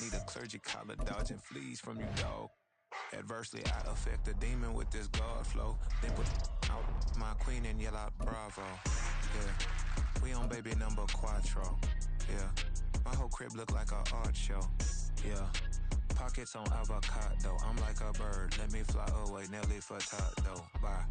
Need a clergy collar dodging fleas from you, dog. Adversely, I affect the demon with this guard flow. Then put out my queen and yell out bravo. Yeah, we on baby number quattro. Yeah, my whole crib look like a art show. Yeah, pockets on avocado. I'm like a bird. Let me fly away, Nelly Furtado. Bye.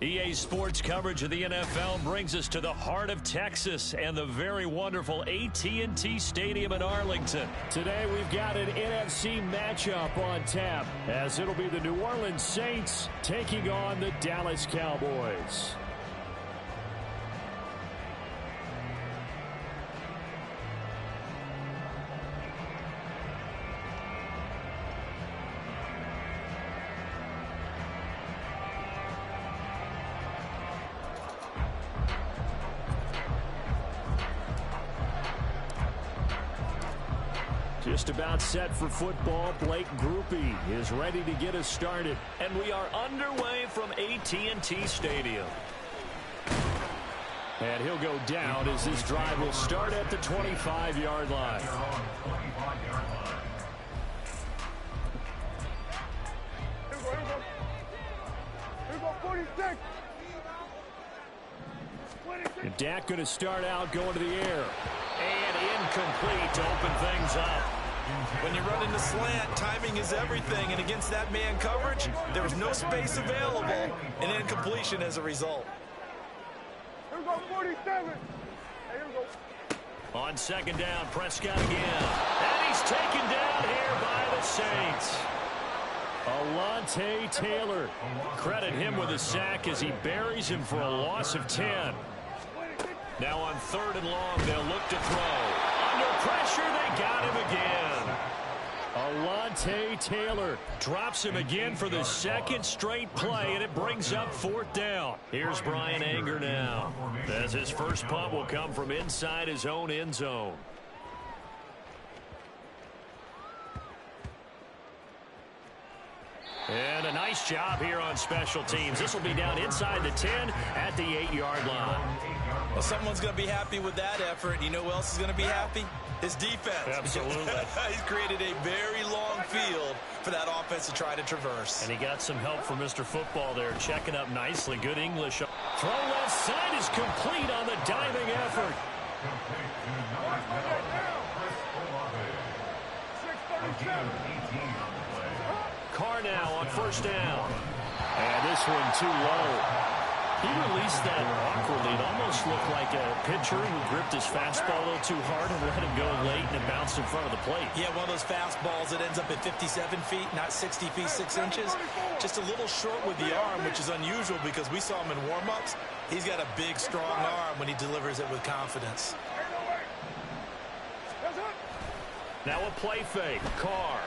EA Sports coverage of the NFL brings us to the heart of Texas and the very wonderful AT&T Stadium in Arlington. Today we've got an NFC matchup on tap as it'll be the New Orleans Saints taking on the Dallas Cowboys. Just about set for football. Blake Groupie is ready to get us started. And we are underway from AT&T Stadium. And he'll go down as this drive will start at the 25-yard line. And Dak going to start out going to the air. And incomplete to open things up. When you run into slant, timing is everything. And against that man coverage, there was no space available. And incompletion as a result. Here we go, 47. Here we go. On second down, Prescott again. And he's taken down here by the Saints. Alontae Taylor. Credit him with a sack as he buries him for a loss of 10. Now on 3rd and long, they'll look to throw. Under pressure, they got him again. Alontae Taylor drops him again for the second straight play, and it brings up 4th down. Here's Brian Anger now, as his first punt will come from inside his own end zone. And a nice job here on special teams. This will be down inside the 10 at the 8-yard line. Well, someone's going to be happy with that effort. You know who else is going to be happy? His defense. Absolutely. He's created a very long field for that offense to try to traverse. And he got some help from Mr. Football there, checking up nicely. Good English. Throw left side is complete on the diving effort. Carr now on 1st down. And this one too low. He released that awkwardly. It almost looked like a pitcher who gripped his fastball a little too hard and let him go late, and it bounced in front of the plate. Yeah, one of those fastballs that ends up at 57 feet, not 60 feet, 6 inches. Just a little short with the arm, which is unusual because we saw him in warm-ups. He's got a big, strong arm when he delivers it with confidence. Now a play fake. Carr.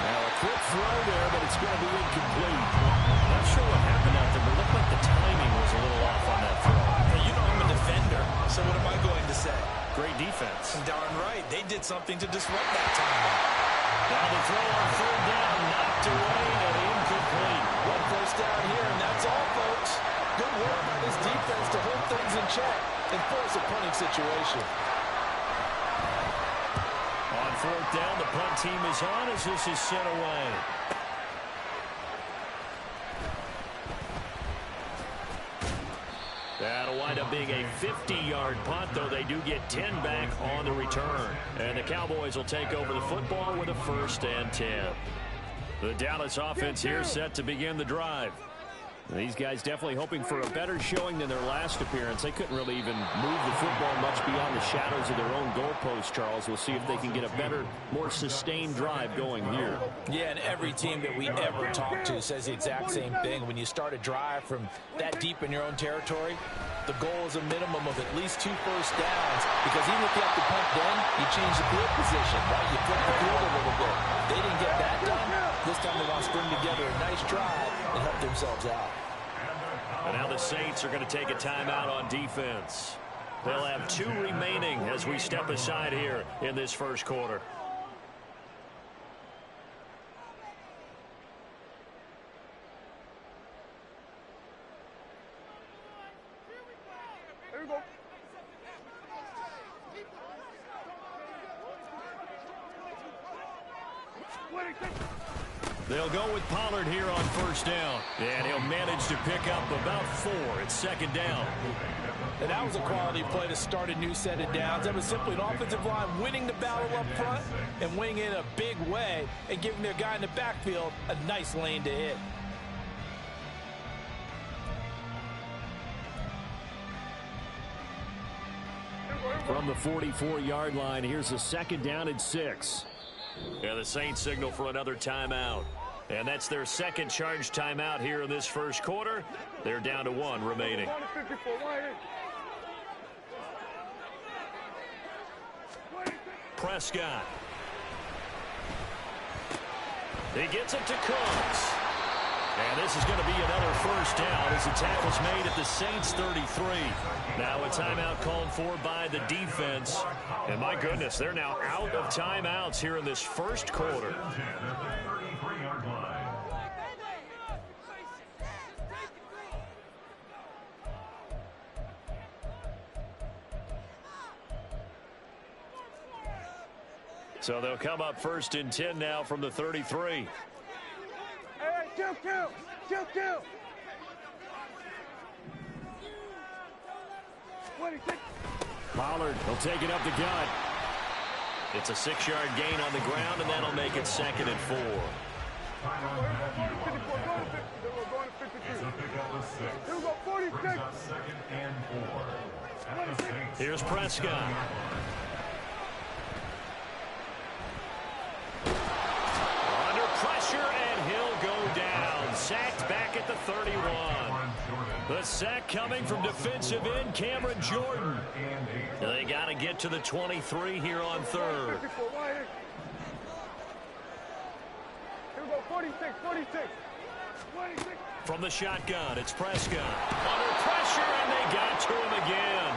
Now a quick throw there, but it's going to be incomplete. Not sure what happened out there, but it looked like the timing was a little off on that throw. Hey, you know I'm a defender, so what am I going to say? Great defense. Darn right. They did something to disrupt that timing. Now the throw on 3rd down, knocked away and incomplete. One first down here, and that's all, folks. Good work by this defense to hold things in check and force a punting situation. On 4th down, the punt team is on as this is sent away. That'll wind up being a 50-yard punt, though they do get 10 back on the return. And the Cowboys will take over the football with a 1st and 10. The Dallas offense here set to begin the drive. These guys definitely hoping for a better showing than their last appearance. They couldn't really even move the football much beyond the shadows of their own goalpost, Charles. We'll see if they can get a better, more sustained drive going here. Yeah, and every team that we ever talk to says the exact same thing. When you start a drive from that deep in your own territory, the goal is a minimum of at least 2 first downs, because even if you have to punt then, you change the field position, right? You flip the field a little bit. They didn't get that done. This time they want to string together a nice drive and help themselves out. And now the Saints are going to take a timeout on defense. They'll have 2 remaining as we step aside here in this first quarter. Here we go. They'll go with Pollard here on first down. And he'll manage to pick up about 4 at second down. And that was a quality play to start a new set of downs. That was simply an offensive line winning the battle up front and winning in a big way and giving their guy in the backfield a nice lane to hit. From the 44-yard line, here's a second down and 6. And the Saints signal for another timeout. And that's their second charge timeout here in this first quarter. They're down to 1 remaining. Prescott. He gets it to Cooks. And this is going to be another first down as the tackle's made at the Saints 33. Now a timeout called for by the defense. And my goodness, they're now out of timeouts here in this first quarter. So they'll come up first and 10 now from the 33. Hey, kill. Pollard will take it up the gut. It's a 6-yard gain on the ground, and that'll make it second and 4. Here's Prescott. Under pressure, and he'll go down. Sacked back at the 31. The sack coming from defensive end Cameron Jordan. They got to get to the 23 here on third. From the shotgun, it's Prescott. Under pressure, and they got to him again.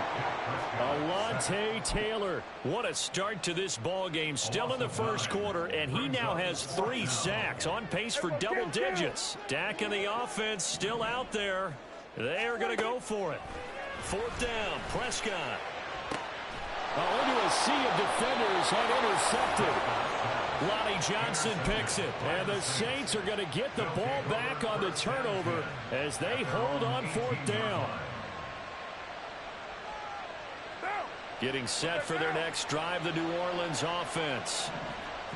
Alontae Taylor. What a start to this ball game. Still in the first quarter, and he now has 3 sacks, on pace for double digits. Dak and the offense still out there. They're going to go for it. 4th down, Prescott. Into a sea of defenders and intercepted. Lonnie Johnson picks it, and the Saints are going to get the ball back on the turnover as they hold on 4th down. Getting set for their next drive, the New Orleans offense.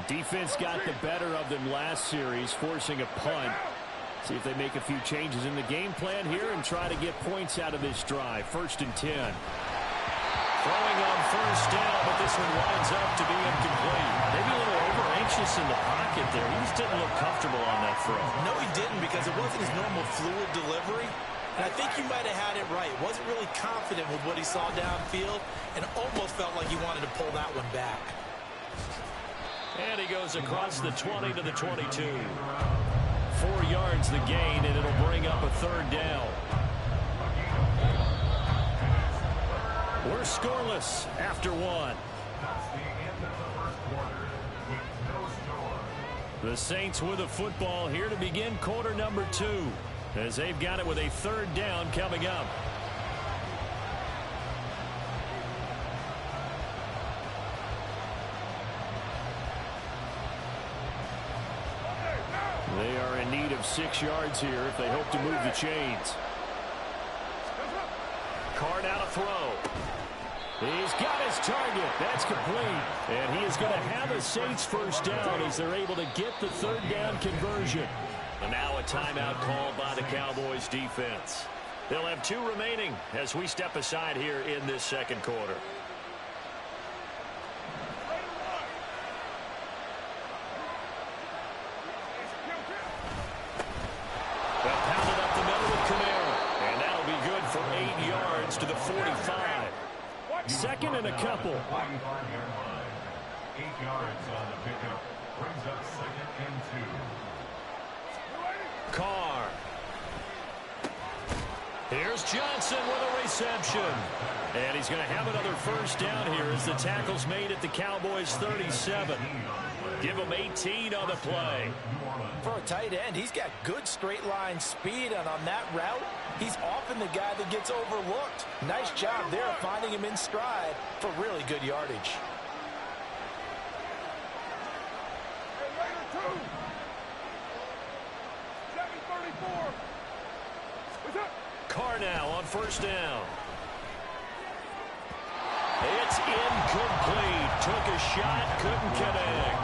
Defense got the better of them last series, forcing a punt. See if they make a few changes in the game plan here and try to get points out of this drive. 1st and 10. Throwing on first down, but this one winds up to be incomplete. Maybe a little over-anxious in the pocket there. He just didn't look comfortable on that throw. No, he didn't, because it wasn't his normal fluid delivery. And I think you might have had it right. Wasn't really confident with what he saw downfield and almost felt like he wanted to pull that one back. And he goes across the 20 to the 22. 4 yards the gain, and it'll bring up a 3rd down. We're scoreless after 1. The Saints with a football here to begin quarter number 2, as they've got it with a 3rd down coming up. They are in need of 6 yards here if they hope to move the chains. Card out a throw. He's got his target. That's complete. And he is going to have a Saints first down as they're able to get the 3rd down conversion. And now a timeout called by the Cowboys defense. They'll have 2 remaining as we step aside here in this second quarter. They'll pound it up the middle with Kamara. And that'll be good for 8 yards to the 45. 2nd and a couple. 8 yards on the pickup. Brings up 2nd and 2. Carr. Here's Johnson with a reception. And he's going to have another first down here as the tackle's made at the Cowboys 37. Give him 18 on the play. For a tight end, he's got good straight line speed, and on that route, he's often the guy that gets overlooked. Nice job there finding him in stride for really good yardage. 7:34. What's up? Carr now on first down. It's incomplete. Took a shot, couldn't connect.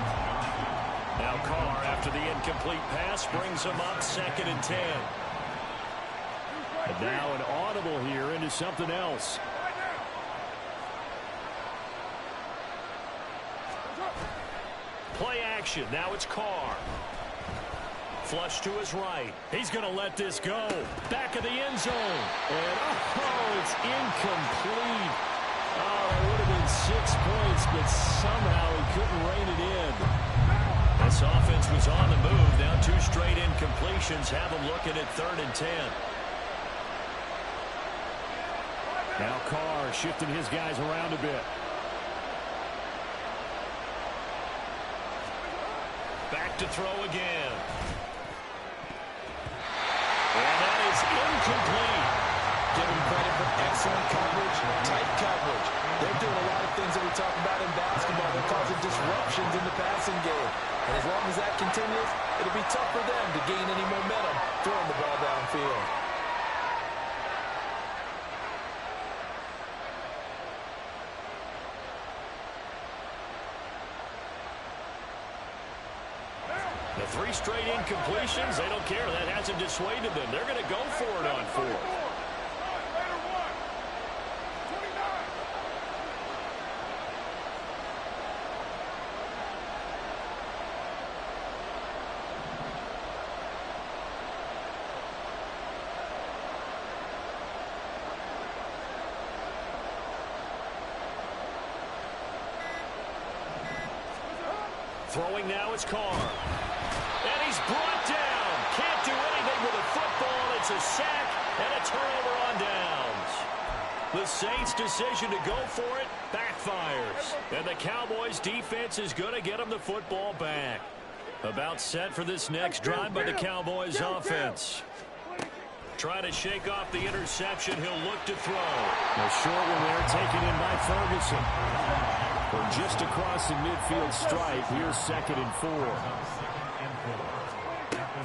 Now Carr, after the incomplete pass, brings him up 2nd and 10. And now an audible here into something else. Play action. Now it's Carr. Flush to his right. He's going to let this go. Back of the end zone. And, oh, it's incomplete. Oh, it would have been 6 points, but somehow he couldn't rein it in. This offense was on the move. Now 2 straight incompletions have them looking at 3rd and 10. Now Carr shifting his guys around a bit. Back to throw again. And that is incomplete. Give him credit for excellent coverage, tight coverage. They're doing a lot of things that we talk about in basketball. They're causing disruptions in the passing game. And as long as that continues, it'll be tough for them to gain any momentum throwing the ball downfield. The 3 straight incompletions, they don't care. That hasn't dissuaded them. They're going to go for it on 4th. Throwing now, it's Carr. And he's brought down. Can't do anything with a football. It's a sack and a turnover on downs. The Saints' decision to go for it backfires. And the Cowboys' defense is going to get them the football back. About set for this next drive by the Cowboys' offense. Trying to shake off the interception. He'll look to throw. A short one there taken in by Ferguson. We're just across the midfield stripe. Here's 2nd and 4.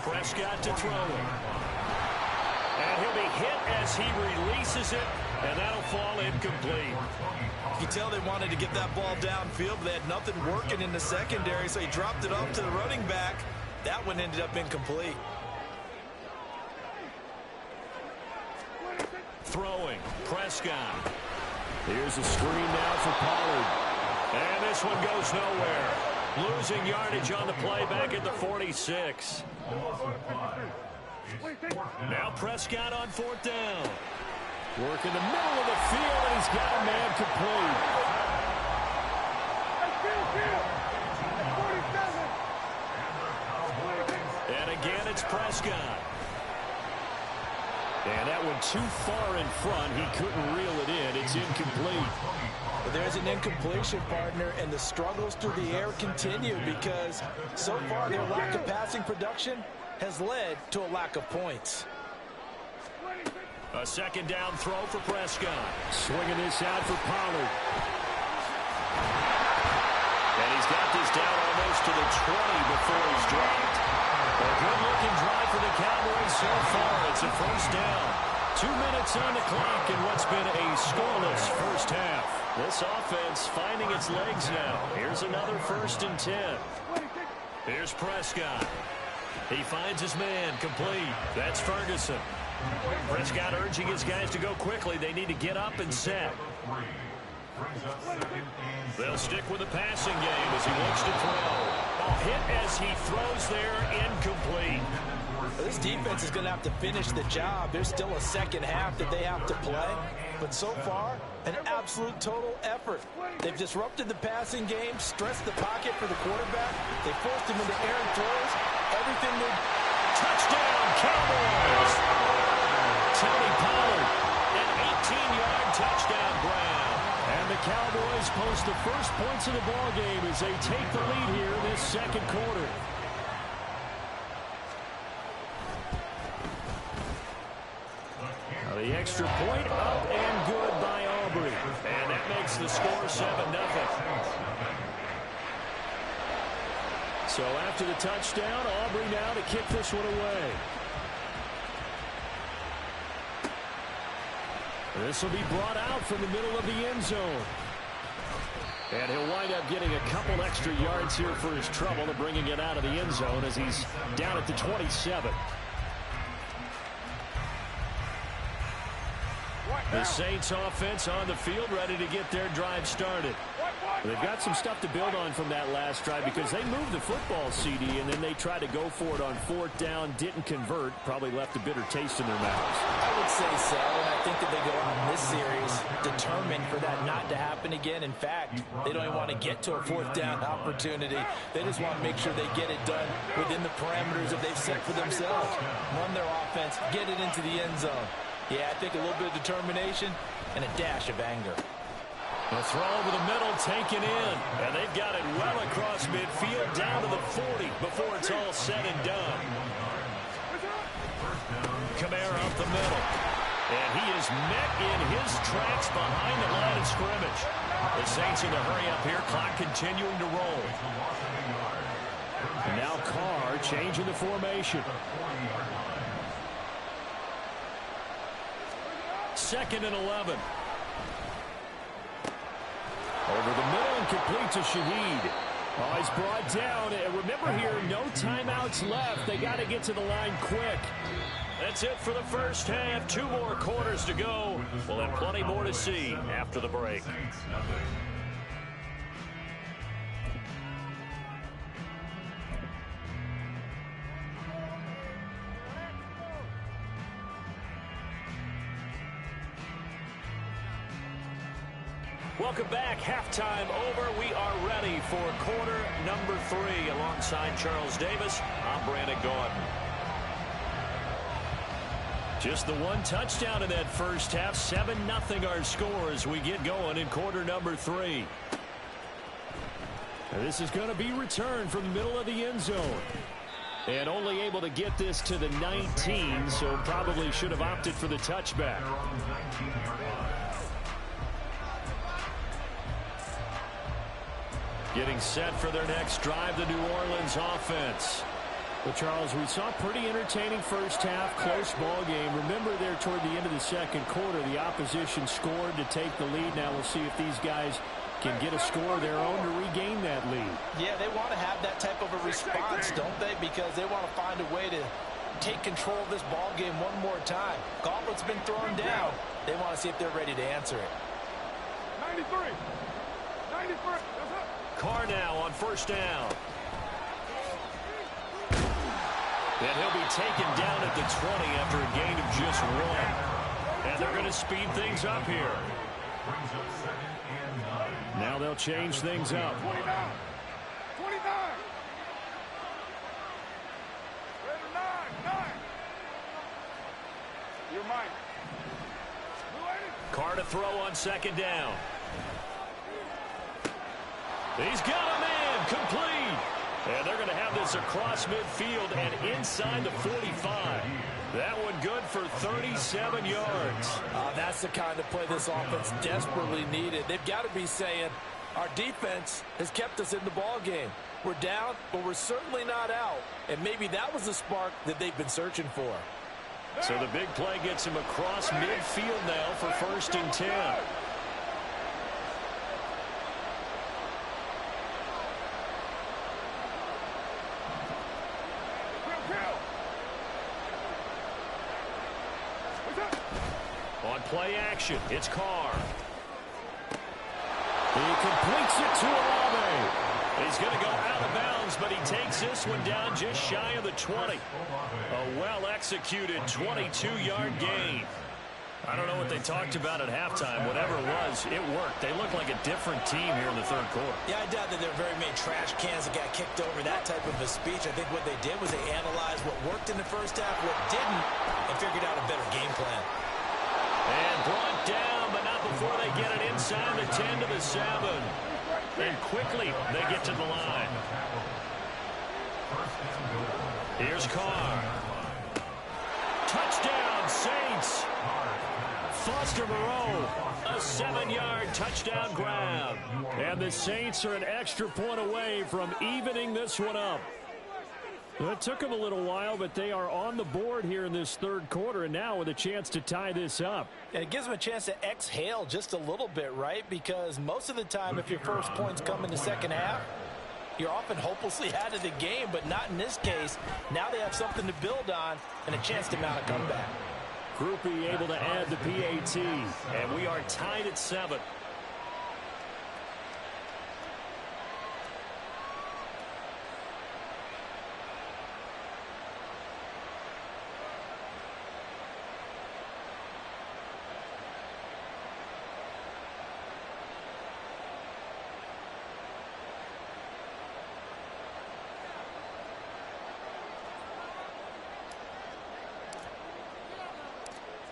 Prescott to throw it. And he'll be hit as he releases it, and that'll fall incomplete. You can tell they wanted to get that ball downfield, but they had nothing working in the secondary, so he dropped it off to the running back. That one ended up incomplete. Throwing. Prescott. Here's a screen now for Pollard. And this one goes nowhere. Losing yardage on the play back at the 46. Now Prescott on 4th down. Work in the middle of the field, and he's got a man complete. And again, it's Prescott. And that one too far in front. He couldn't reel it in. It's incomplete. But there's an incompletion, partner, and the struggles through the air continue because so far their lack of passing production has led to a lack of points. A 2nd down throw for Prescott. Swinging this out for Pollard. And he's got this down almost to the 20 before he's dropped. A good-looking drive for the Cowboys so far. It's a 1st down. 2 minutes on the clock in what's been a scoreless first half. This offense finding its legs now. Here's another 1st and 10. Here's Prescott. He finds his man complete. That's Ferguson. Prescott urging his guys to go quickly. They need to get up and set. They'll stick with the passing game as he looks to throw. A hit as he throws there, incomplete. This defense is going to have to finish the job. There's still a 2nd half that they have to play. But so far, an absolute total effort. They've disrupted the passing game, stressed the pocket for the quarterback. They forced him into errant throws. Everything they... Touchdown, Cowboys! Tony Pollard, an 18-yard touchdown grab. And the Cowboys post the first points of the ballgame as they take the lead here in this 2nd quarter. The extra point up and good by Aubrey. And that makes the score 7-0. So after the touchdown, Aubrey now to kick this one away. This will be brought out from the middle of the end zone. And he'll wind up getting a couple extra yards here for his trouble and bringing it out of the end zone as he's down at the 27. The Saints offense on the field ready to get their drive started. They've got some stuff to build on from that last drive because they moved the football, CD, and then they tried to go for it on 4th down, didn't convert, probably left a bitter taste in their mouths. I would say so, and I think that they go out in this series determined for that not to happen again. In fact, they don't even want to get to a 4th down opportunity. They just want to make sure they get it done within the parameters that they've set for themselves. Run their offense, get it into the end zone. Yeah, I think a little bit of determination and a dash of anger. The throw over the middle, taken in, and they've got it well across midfield down to the 40 before it's all said and done. Kamara up the middle, and he is met in his tracks behind the line of scrimmage. The Saints in a hurry up here, clock continuing to roll. And now Carr changing the formation. 2nd and 11. Over the middle and complete to Shaheed. Oh, he's brought down. And remember here, no timeouts left. They got to get to the line quick. That's it for the first half. 2 more quarters to go. We'll have plenty more to see after the break. Welcome back. Halftime over. We are ready for quarter number 3. Alongside Charles Davis, I'm Brandon Gordon. Just the one touchdown in that first half. 7-0 our score as we get going in quarter number 3. And this is going to be returned from the middle of the end zone. And only able to get this to the 19, so probably should have opted for the touchback. Getting set for their next drive, the New Orleans offense. Well, Charles, we saw a pretty entertaining first half, close ball game. Remember there toward the end of the second quarter, the opposition scored to take the lead. Now we'll see if these guys can get a score of their own to regain that lead. Yeah, they want to have that type of a response, don't they? Because they want to find a way to take control of this ball game one more time. Gauntlet's been thrown down. They want to see if they're ready to answer it. 93. 93. Carr now on 1st down. And he'll be taken down at the 20 after a gain of just 1. And they're going to speed things up here. Now they'll change things up. 29. 29. 9. You're mine. Carr to throw on 2nd down. He's got a man complete. And they're going to have this across midfield and inside the 45. That one good for 37 yards. That's the kind of play this offense desperately needed. They've got to be saying, our defense has kept us in the ball game. We're down, but we're certainly not out. And maybe that was the spark that they've been searching for. So the big play gets him across midfield now for 1st and 10. On play action, it's Carr. He completes it to Olave. He's going to go out of bounds, but he takes this one down just shy of the 20. A well-executed 22-yard gain. I don't know what they talked about at halftime. Whatever it was, it worked. They look like a different team here in the 3rd quarter. Yeah, I doubt that there are very many trash cans that got kicked over, that type of a speech. I think what they did was they analyzed what worked in the first half, what didn't, and figured out a better game plan. And brought down, but not before they get it inside the 10 to the 7. And quickly, they get to the line. Here's Carr. Touchdown, Saints. Foster Moreau, a 7-yard touchdown grab. And the Saints are an extra point away from evening this one up. It took them a little while, but they are on the board here in this third quarter, and now with a chance to tie this up. And it gives them a chance to exhale just a little bit, right? Because most of the time, if your first points come in the second half, you're often hopelessly out of the game, but not in this case. Now they have something to build on and a chance to mount a comeback. Group E able to add the PAT, and we are tied at 7.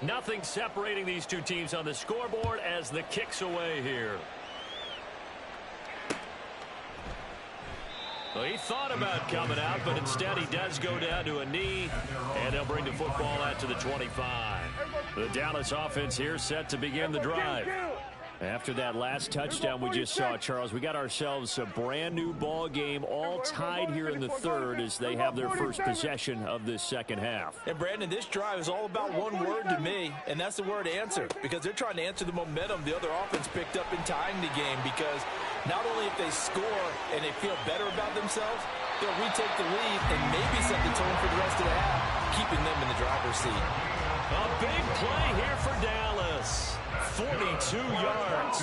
Nothing separating these two teams on the scoreboard as the kick's away here. Well, he thought about coming out, but instead he does go down to a knee, and they'll bring the football out to the 25. The Dallas offense here set to begin the drive. After that last touchdown we just saw, Charles, we got ourselves a brand new ball game, all tied here in the third as they have their first possession of this second half. And Brandon, this drive is all about one word to me, and that's the word answer, because they're trying to answer the momentum the other offense picked up in tying the game, because not only if they score and they feel better about themselves, they'll retake the lead and maybe set the tone for the rest of the half, keeping them in the driver's seat. A big play here for Dallas. 42 yards.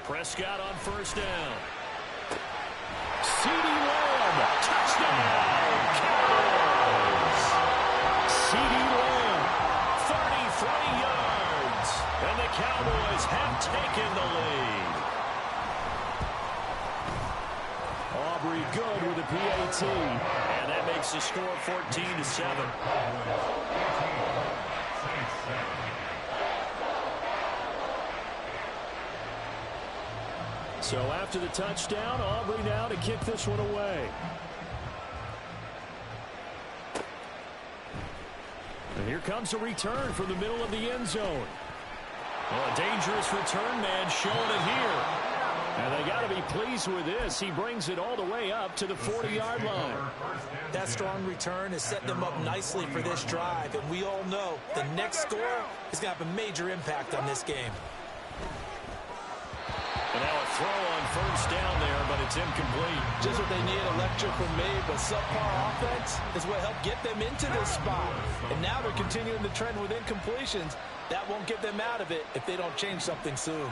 Prescott on first down. CeeDee Lamb, touchdown, Cowboys. CeeDee Lamb, 33 yards. And the Cowboys have taken the lead. Aubrey good with a PAT, and that makes the score 14-7. So after the touchdown, Aubrey now to kick this one away. And here comes a return from the middle of the end zone. Well, a dangerous return man showing it here. And they got to be pleased with this. He brings it all the way up to the 40-yard line. That strong return has set them up nicely for this drive. And we all know the next score is going to have a major impact on this game. And now a throw on first down there, but it's incomplete. Just what they need, a lecture from me, but subpar offense is what helped get them into this spot. And now they're continuing the trend with incompletions. That won't get them out of it if they don't change something soon.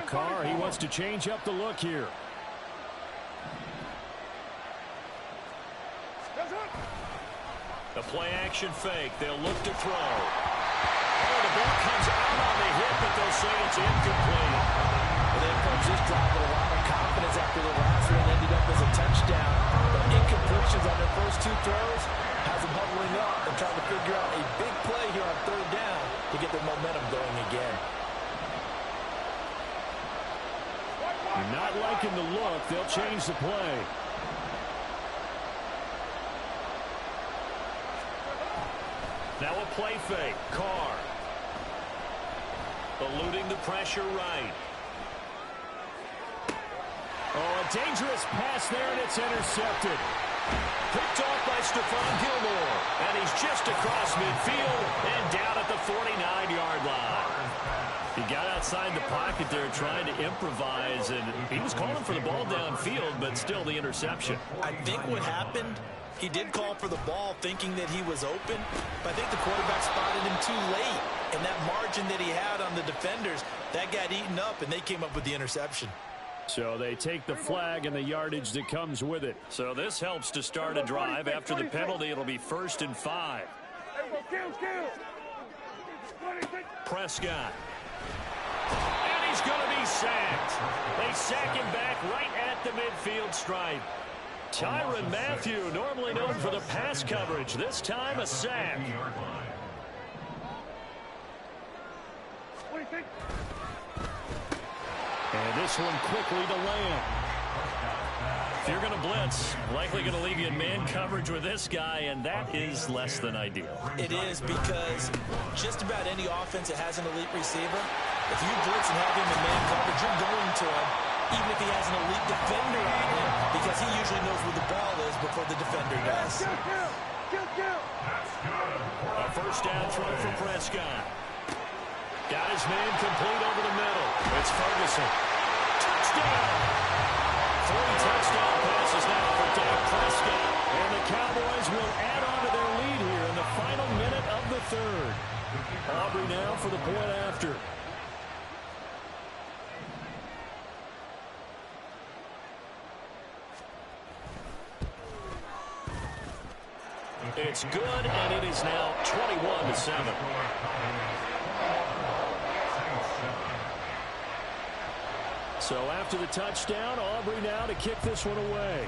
Carr, he wants to change up the look here. The play-action fake. They'll look to throw. Oh, the ball comes out on the hit, but they'll say it's incomplete. Well, they approached this drive with a lot of confidence after the last one ended up as a touchdown. But incompletions on their first two throws has them huddling up and trying to figure out a big play here on third down to get their momentum going again. Not liking the look. They'll change the play. Now a play fake. Carr. Eluding the pressure right. Oh, a dangerous pass there, and it's intercepted. Picked off by Stephon Gilmore. And he's just across midfield and down at the 49-yard line. He got outside the pocket there trying to improvise, and he was calling for the ball downfield, but still the interception. I think what happened, he did call for the ball thinking that he was open, but I think the quarterback spotted him too late. And that margin that he had on the defenders, that got eaten up, and they came up with the interception. So they take the flag and the yardage that comes with it. So this helps to start a drive. After the penalty, it'll be 1st and 5. Prescott. And he's going to be sacked. They sack him back right at the midfield stripe. Tyrann Mathieu, normally known for the pass coverage, this time a sack. And And this one quickly to Lamb. If you're going to blitz, likely going to leave you in man coverage with this guy, and that is less than ideal. It is, because just about any offense that has an elite receiver, if you blitz and have him in man coverage, you're going to him, even if he has an elite defender on him, because he usually knows where the ball is before the defender does. A first down throw for Prescott. Got his man complete over the middle. It's Ferguson. Touchdown! 3 touchdown passes now for Dak Prescott. And the Cowboys will add on to their lead here in the final minute of the third. Aubrey now for the point after. It's good, and it is now 21-7. So after the touchdown, Aubrey now to kick this one away.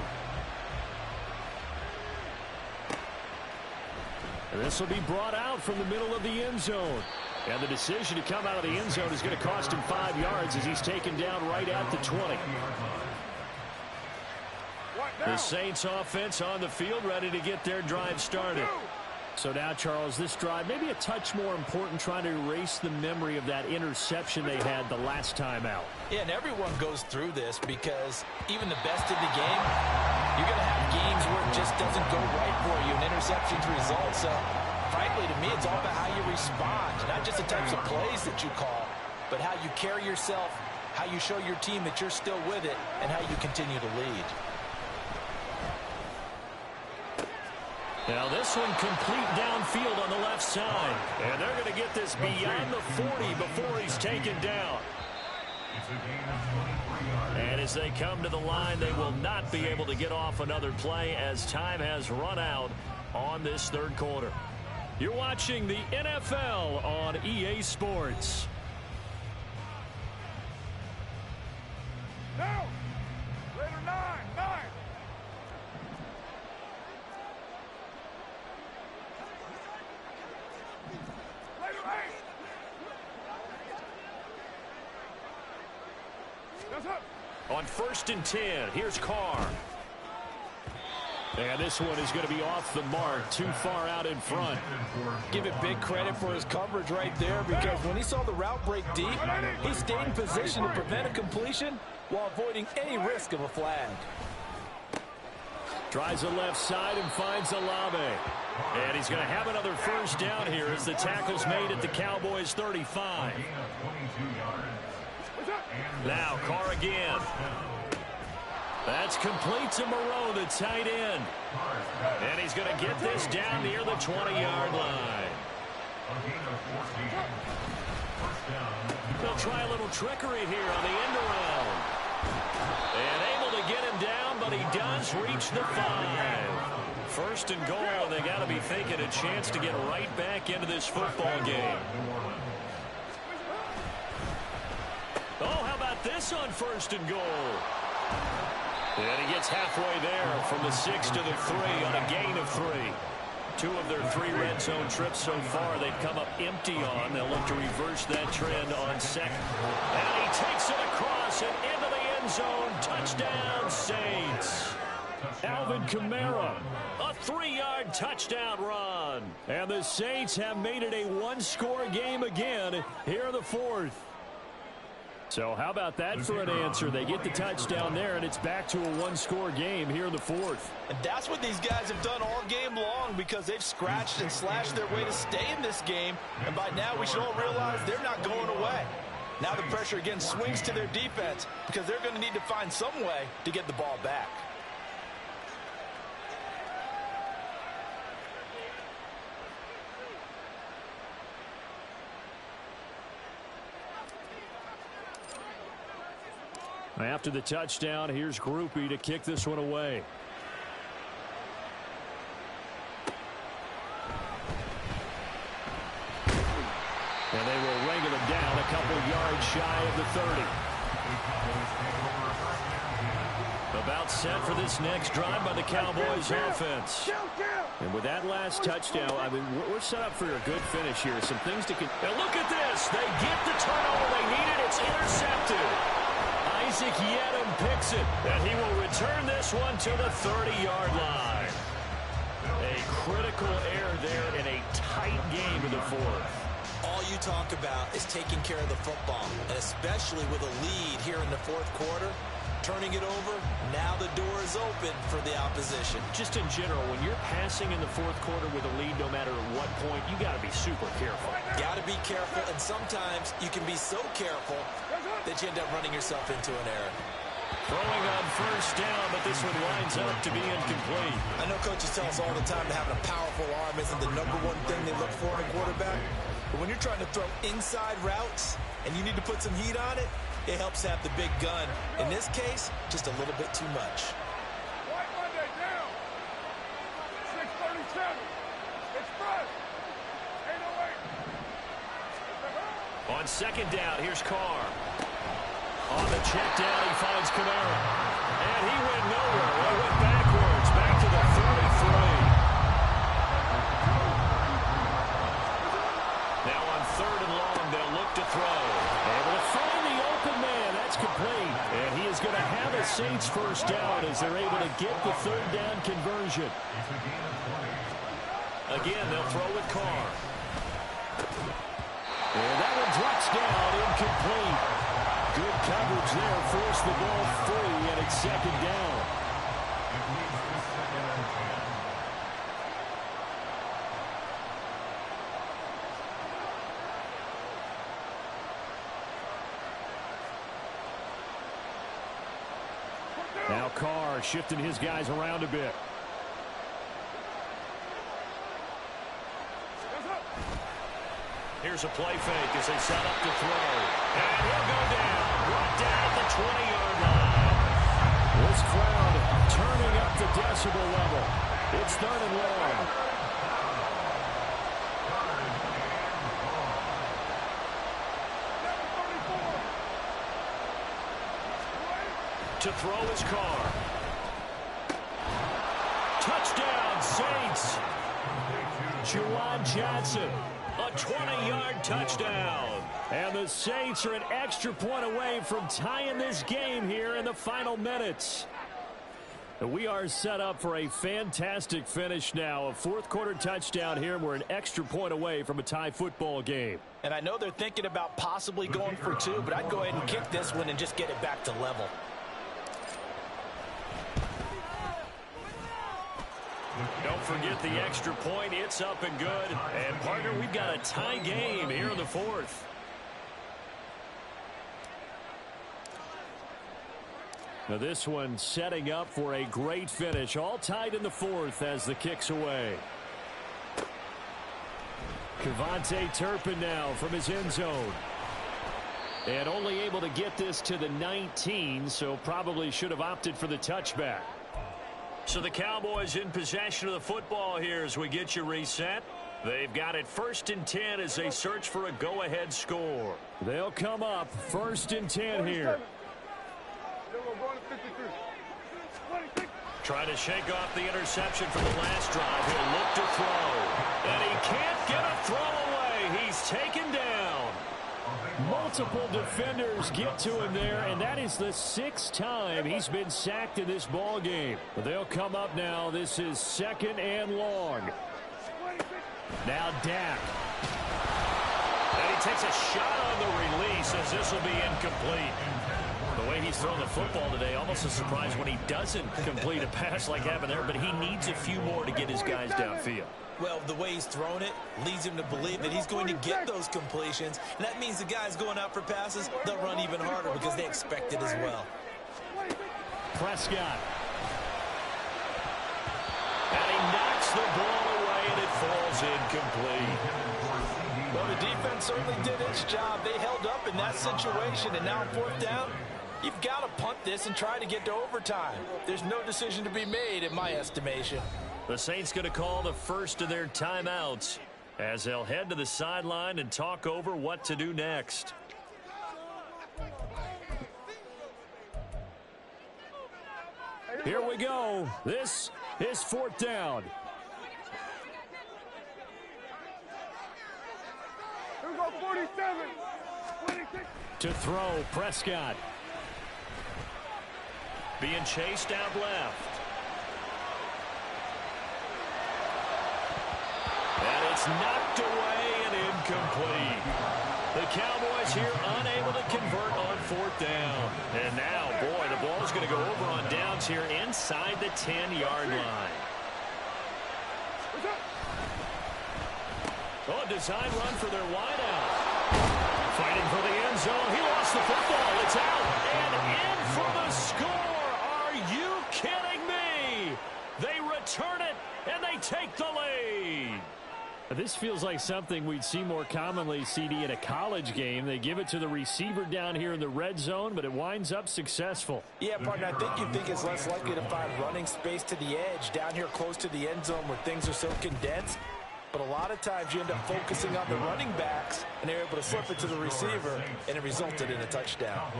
And this will be brought out from the middle of the end zone. And the decision to come out of the end zone is going to cost him 5 yards as he's taken down right at the 20. The Saints offense on the field, ready to get their drive started. So now, Charles, this drive maybe a touch more important, trying to erase the memory of that interception they had the last time out. Yeah, and everyone goes through this, because even the best in the game, you're going to have games where it just doesn't go right for you, and interceptions result. So, frankly, to me, it's all about how you respond, not just the types of plays that you call, but how you carry yourself, how you show your team that you're still with it, and how you continue to lead. Now this one complete downfield on the left side. And they're going to get this beyond the 40 before he's taken down. And as they come to the line, they will not be able to get off another play as time has run out on this third quarter. You're watching the NFL on EA Sports. No! Raider 9! Raider 8! That's up! On 1st and 10, here's Carr. And this one is going to be off the mark, too far out in front. Give it big credit for his coverage right there, because when he saw the route break deep, he stayed in position to prevent a completion while avoiding any risk of a flag. Tries the left side and finds Olave. And he's going to have another first down here as the tackle's made at the Cowboys' 35. Now Carr again. That's complete to Moreau, the tight end. And he's going to get this down near the 20-yard line. They'll try a little trickery here on the end around. And able to get him down, but he does reach the 5. 1st and goal, and they got to be thinking a chance to get right back into this football game. Oh, how about this on 1st and goal? And he gets halfway there from the 6 to the 3 on a gain of 3. 2 of their 3 red zone trips so far they've come up empty on. They'll look to reverse that trend on 2nd. And he takes it across and into the end zone. Touchdown, Saints. Alvin Kamara, a 3-yard touchdown run. And the Saints have made it a 1-score game again here in the 4th. So how about that for an answer? They get the touchdown there, and it's back to a 1-score game here in the 4th. And that's what these guys have done all game long, because they've scratched and slashed their way to stay in this game. And by now we should all realize they're not going away. Now the pressure again swings to their defense, because they're going to need to find some way to get the ball back. After the touchdown, here's Groupie to kick this one away. And they will wrangle him down a couple yards shy of the 30. About set for this next drive by the Cowboys offense. And with that last touchdown, I mean, we're set up for a good finish here. Some things to... And look at this. They get the turnover they needed. It's intercepted. Isaac Yedem picks it, and he will return this one to the 30-yard line. A critical error there in a tight game in the fourth. All you talk about is taking care of the football, and especially with a lead here in the fourth quarter, turning it over, now the door is open for the opposition. Just in general, when you're passing in the fourth quarter with a lead, no matter at what point, you got to be super careful. Got to be careful, and sometimes you can be so careful that you end up running yourself into an error. Throwing on first down, but this one winds up to be incomplete. I know coaches tell us all the time that having a powerful arm isn't the number one thing they look for in a quarterback. But when you're trying to throw inside routes and you need to put some heat on it, it helps have the big gun. In this case, just a little bit too much. White Monday down. 6:37. Express. 8:08. On second down, here's Carr. On the check down, he finds Kamara. And he went nowhere. He went backwards, back to the 33. Now on third and long, they'll look to throw. Able to find the open man. That's complete. And he is going to have a Saints first down as they're able to get the third down conversion. Again, they'll throw with Carr. And that one drops down, incomplete. Good coverage there, forced the ball free, and it's second down. Now Carr shifting his guys around a bit. Here's a play fake as they set up to throw. And he'll go down. Brought down at the 20-yard line. This crowd turning up the decibel level. It's third and long. To throw his Carr. Touchdown, Saints. Juwan Johnson. A 20-yard touchdown. And the Saints are an extra point away from tying this game here in the final minutes. We are set up for a fantastic finish now. A fourth quarter touchdown here. We're an extra point away from a tie football game. And I know they're thinking about possibly going for two, but I'd go ahead and kick this one and just get it back to level. Don't forget the extra point. It's up and good. And, partner, we've got a tie game here in the fourth. Now this one setting up for a great finish. All tied in the fourth as the kick's away. Kevontae Turpin now from his end zone. And only able to get this to the 19, so probably should have opted for the touchback. So the Cowboys in possession of the football here as we get you reset. They've got it 1st and 10 as they search for a go-ahead score. They'll come up 1st and 10 here. Trying to shake off the interception from the last drive. He'll look to throw. And he can't get a throw away. He's taken down. Multiple defenders get to him there, and that is the 6th time he's been sacked in this ball game. They'll come up now. This is 2nd and long. Now Dak. And he takes a shot on the release as this will be incomplete. The way he's thrown the football today, almost a surprise when he doesn't complete a pass like happened there, but he needs a few more to get his guys downfield. Well, the way he's thrown it leads him to believe that he's going to get those completions. And that means the guys going out for passes, they'll run even harder because they expect it as well. Prescott. And he knocks the ball away, and it falls incomplete. Well, the defense certainly did its job. They held up in that situation, and now on 4th down, you've got to punt this and try to get to overtime. There's no decision to be made in my estimation. The Saints going to call the first of their timeouts as they'll head to the sideline and talk over what to do next. Here we go. This is 4th down. Here we go, 47. 26. To throw, Prescott. being chased out left. And it's knocked away and incomplete. The Cowboys here unable to convert on 4th down. And now, boy, the ball's going to go over on downs here inside the 10-yard line. Oh, a design run for their wideout. Fighting for the end zone. He lost the football. It's out and in for the score. Are you kidding me? They return it, and they take the lead. This feels like something we'd see more commonly, CD, in a college game. They give it to the receiver down here in the red zone, but it winds up successful. Yeah, partner, I think you think it's less likely to find running space to the edge down here close to the end zone where things are so condensed. But a lot of times you end up focusing on the running backs, and they're able to slip it to the receiver, and it resulted in a touchdown.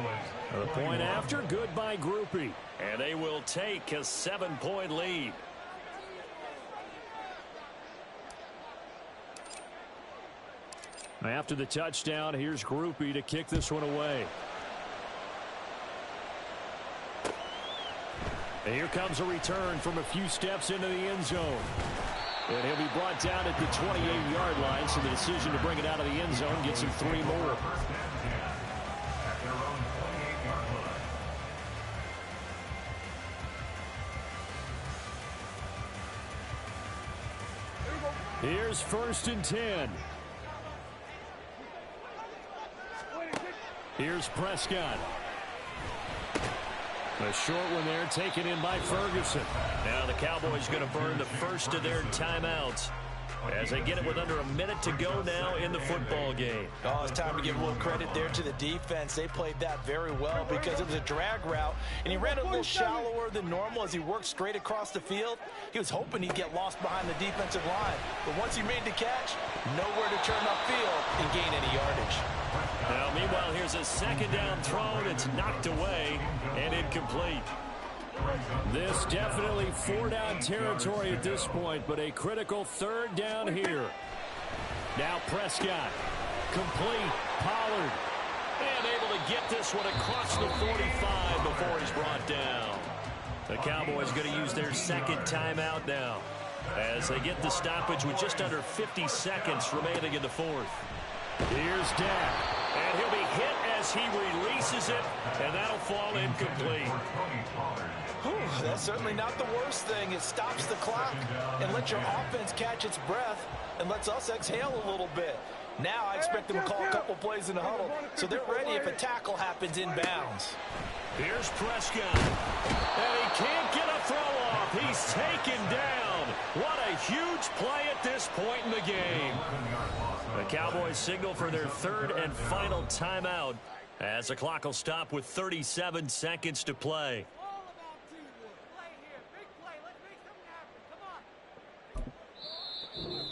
The point after, good by Groupie. And they will take a 7-point lead. After the touchdown, here's Groupie to kick this one away. And here comes a return from a few steps into the end zone. And he'll be brought down at the 28-yard line, so the decision to bring it out of the end zone gets him 3 more. Here's 1st and 10. Here's Prescott. A short one there, taken in by Ferguson. Now the Cowboys going to burn the first of their timeouts as they get it with under a minute to go now in the football game. Oh, it's time to give a little credit there to the defense. They played that very well because it was a drag route, and he ran a little shallower than normal as he worked straight across the field. He was hoping he'd get lost behind the defensive line, but once he made the catch, nowhere to turn upfield and gain any yardage. Now, meanwhile, here's a 2nd down throw that's knocked away and incomplete. This definitely 4-down territory at this point, but a critical 3rd down here. Now Prescott, complete, Pollard, and able to get this one across the 45 before he's brought down. The Cowboys going to use their 2nd timeout now as they get the stoppage with just under 50 seconds remaining in the 4th. Here's Dak. And he'll be hit as he releases it, and that'll fall incomplete. Whew, that's certainly not the worst thing. It stops the clock and lets your offense catch its breath and lets us exhale a little bit. Now I expect them to call a couple plays in the huddle, so they're ready if a tackle happens inbounds. Here's Prescott, and he can't get a throw off. He's taken down. What a huge play at this point in the game. The Cowboys signal for their 3rd and final timeout as the clock will stop with 37 seconds to play.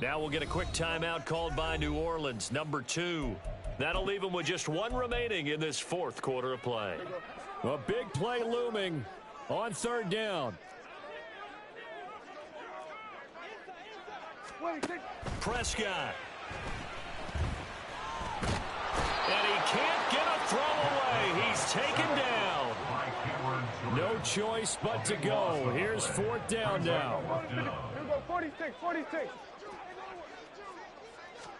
Now we'll get a quick timeout called by New Orleans, number 2. That'll leave them with just 1 remaining in this 4th quarter of play. A big play looming on 3rd down. Prescott. And he can't get a throw away. He's taken down. No choice but to go. Here's 4th down now. Here we go, 46, 46.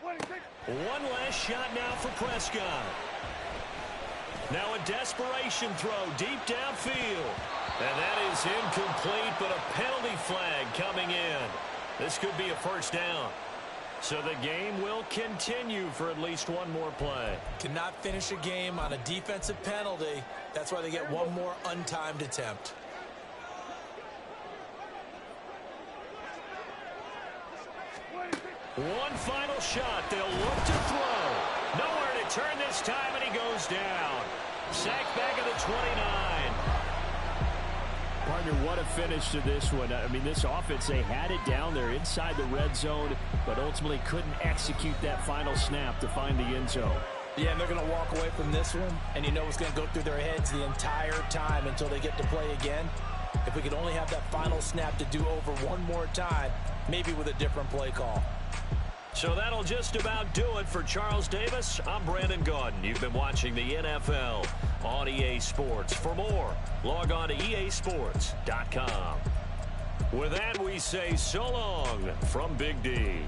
46. One last shot now for Prescott. Now a desperation throw deep downfield. And that is incomplete, but a penalty flag coming in. This could be a 1st down. So the game will continue for at least 1 more play. Cannot finish a game on a defensive penalty. That's why they get 1 more untimed attempt. One final shot. They'll look to throw. Nowhere to turn this time, and he goes down. Sacked back at the 29. Partner, what a finish to this one. I mean, this offense, they had it down there inside the red zone, but ultimately couldn't execute that final snap to find the end zone. Yeah, and they're going to walk away from this one, and you know what's going to go through their heads the entire time until they get to play again. If we could only have that final snap to do over 1 more time, maybe with a different play call. So that'll just about do it for Charles Davis. I'm Brandon Gaudin. You've been watching the NFL on EA Sports. For more, log on to easports.com. With that, we say so long from Big D.